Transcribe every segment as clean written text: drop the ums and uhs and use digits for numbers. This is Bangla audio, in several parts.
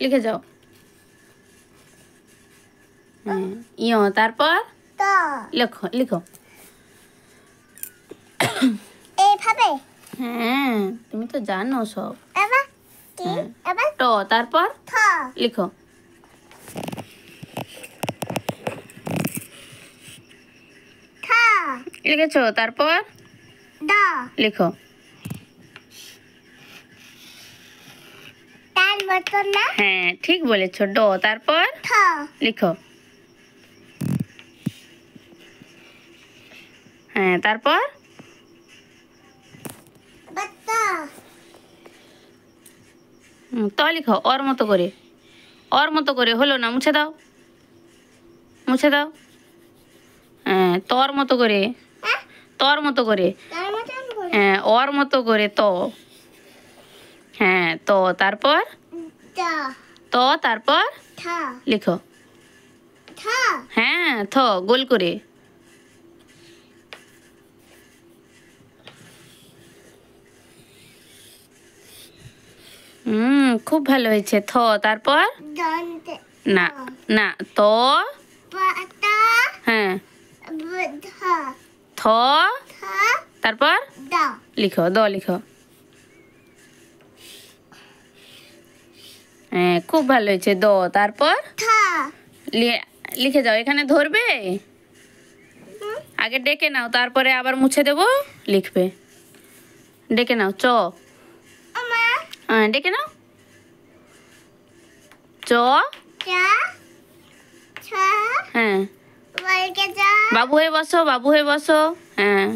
লিখে যাও। ইয় তারপর লেখো লিখো। এইভাবে? হ্যাঁ, তুমি তো জানো সব। এবার কি? এবার ট তারপর থ। লিখো। থ। লিখেছো, তারপর দ। লিখো। তার মতো না? হ্যাঁ, ঠিক বলেছো। ড তারপর থ। লিখো। হ্যাঁ, তারপর বাত। ত লিখো, ওর মতো করে। ওর মতো করে হলো না, মুছে দাও, মুছে দাও। হ্যাঁ, তোর মতো করে, তোর মতো করে। তার মতন করে? হ্যাঁ, ওর মতো করে তো। হ্যাঁ, তো তারপর দ। তো তারপর থ। লিখো। থ। হ্যাঁ, থ গোল করে। খুব ভালো হয়েছে। থ তারপর দন্তে। না না, তো বাত। হ্যাঁ, ধ। থ থ। তারপর দ। লিখো। দ লিখো। হ্যাঁ, খুব ভালো হয়েছে। দ তারপর থ। লিখে যাও। এখানে ধরবে, আগে ডেকে নাও, তারপরে আবার মুছে দেবো, লিখবে। ডেকে নাও। চ। আমা। হ্যাঁ, ডেকে নাও। চ। চ। ছ। হ্যাঁ, বর্গে জ। বাবু হয়ে বসো, বাবু হয়ে বসো। হ্যাঁ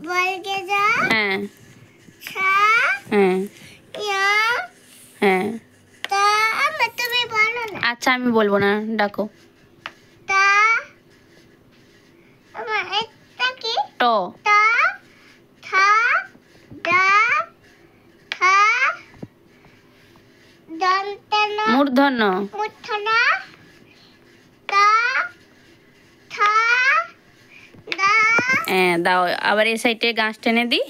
বর্গে জ। হ্যাঁ ছ। হ্যাঁ ইয়। হ্যাঁ। তা আমা তুমি বলো না। আচ্ছা, আমি বলবো না, ডাকো। তা আমা এটা কি? ট। তা। থা। দা। থা। দন্তে না। মূর্ধন্য। মুঠনা। তা। থা। দা। হ্যাঁ, দাও। আবার এই সাইডে গাছ টেনে দিই।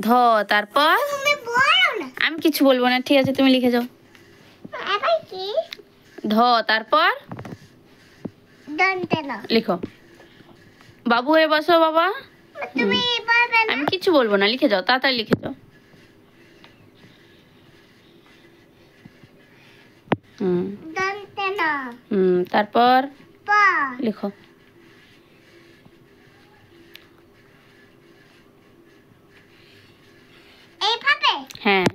ধ তারপর তুমি বলো না। আমি কিছু বলবো না, ঠিক আছে, তুমি লিখে যাও। আবার কি? ধ তারপর দন্তে না। লিখো। বাবু হয়ে বসো, বাবা। তুমি বলবে না। আমি কিছু বলবো না, লিখে যাও, তাড়াতাড়ি লিখে যাও। দন্তে না। তারপর পা। লিখো। এইভাবে? হ্যাঁ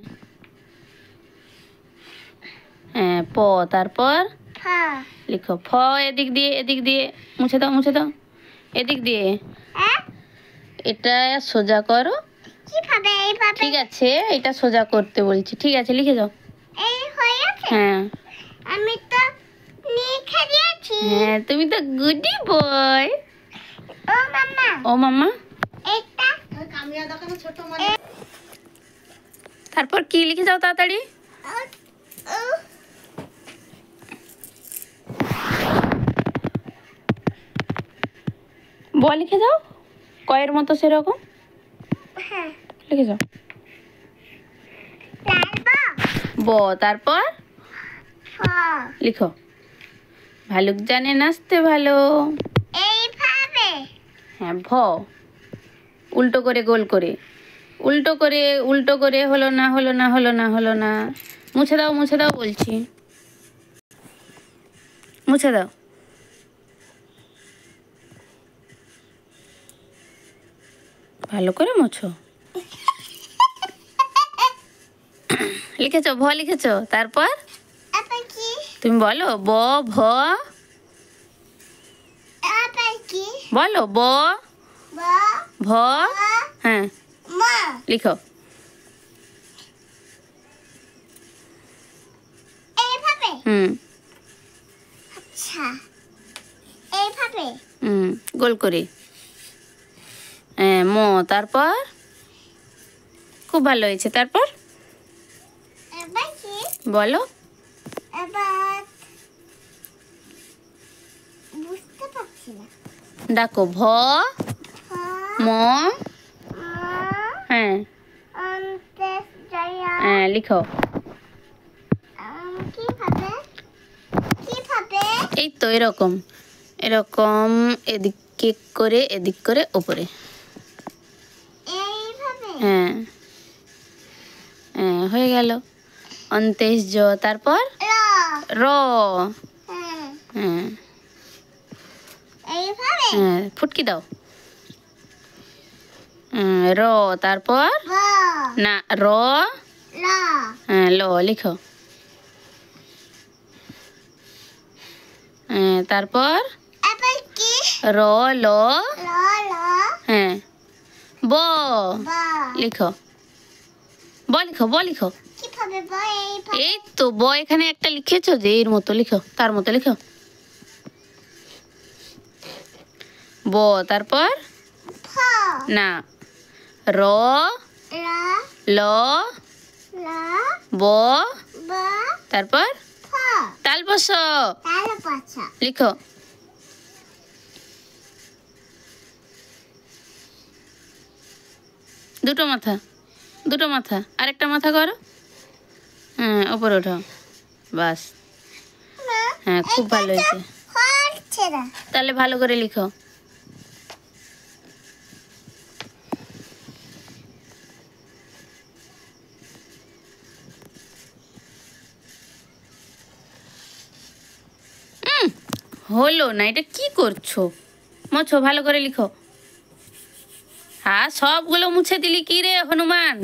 হ্যাঁ, প তারপর ফা। লিখো। ফ এদিক দিয়ে, এদিক দিয়ে, মুছে দাও, মুছে দাও, এদিক দিয়ে। হ্যাঁ? এটা সোজা করো। কিভাবে? এইভাবে? ঠিক আছে, এটা সোজা করতে বলছি। ঠিক আছে, লিখে যাও। এই হয়েছে? হ্যাঁ আমি তো লিখে দিয়েছি। হ্যাঁ, তুমি তো গুডি বয়। ও মাম্মা, ও মাম্মা, এটা কামিয়া দোকানে ছোট মানে তারপর কি লিখে যাও তাড়াতাড়ি। ও, ও, ব লিখে যাও, কয়ের মতো সেরকম হ্যাঁ। লিখে যাও। তারপর ব তারপর ফ। লিখো। ভালুক জানে নাচতে ভালো। এইভাবে? হ্যাঁ, ভ উল্টো করে, গোল করে, উল্টো করে, উল্টো করে। হলো না, হলো না, হলো না, হলো না। মুছে দাও, মুছে দাও বলছি, মুছে দাও। ভালো করে মুছো। লিখেছো, ভ লিখেছো, তারপর আবার কি? তুমি বলো। ব ভ আবার কি? বলো। ব ব। ভ হ্যাঁ, মা। লিখো। এইভাবে? আচ্ছা, এইভাবে? গোল করে। হ্যাঁ, ম তারপর খুব ভালো হয়েছে। তারপর এবার কি? বলো। এবার বুঝতে পারছি না। ডাকো। ভ ফ। ম ম। হ্যাঁ অন্তে হ্যাঁ লিখো। কিভাবে কিভাবে এই তো এরকম এরকম এদিকে করে এদিক করে উপরে। এইভাবে হ্যাঁ হ্যাঁ হয়ে গেল। 29 জ তারপর র র। হ্যাঁ হ্যাঁ এইভাবে হ্যাঁ ফুটকি দাও। র তারপর ব না র। ল হ্যাঁ ল লিখো। হ্যাঁ তারপর এবার কি র ল। ল ল হ্যাঁ ব ব লিখো। ব লিখো ব লিখো। কিভাবে ব এইভাবে এই তো ব এখানে একটা লিখেছো যে এর মতো লিখো, তার মতো লিখো। ব তারপর ফ না র র ল ল ব ব তারপর ফ তাল বস তাহলে পাছা লিখো। দুটো মাথা দুটো মাথা আরেকটা মাথা করো। হ্যাঁ উপরে ওঠো বাস। হ্যাঁ খুব ভালো হয়েছে। হচ্ছে না তাহলে ভালো করে লিখো। হলো না, এটা কি করছো? মোছো ভালো করে লিখো। হ্যাঁ সবগুলো মুছে দিলি কি রে হনুমান?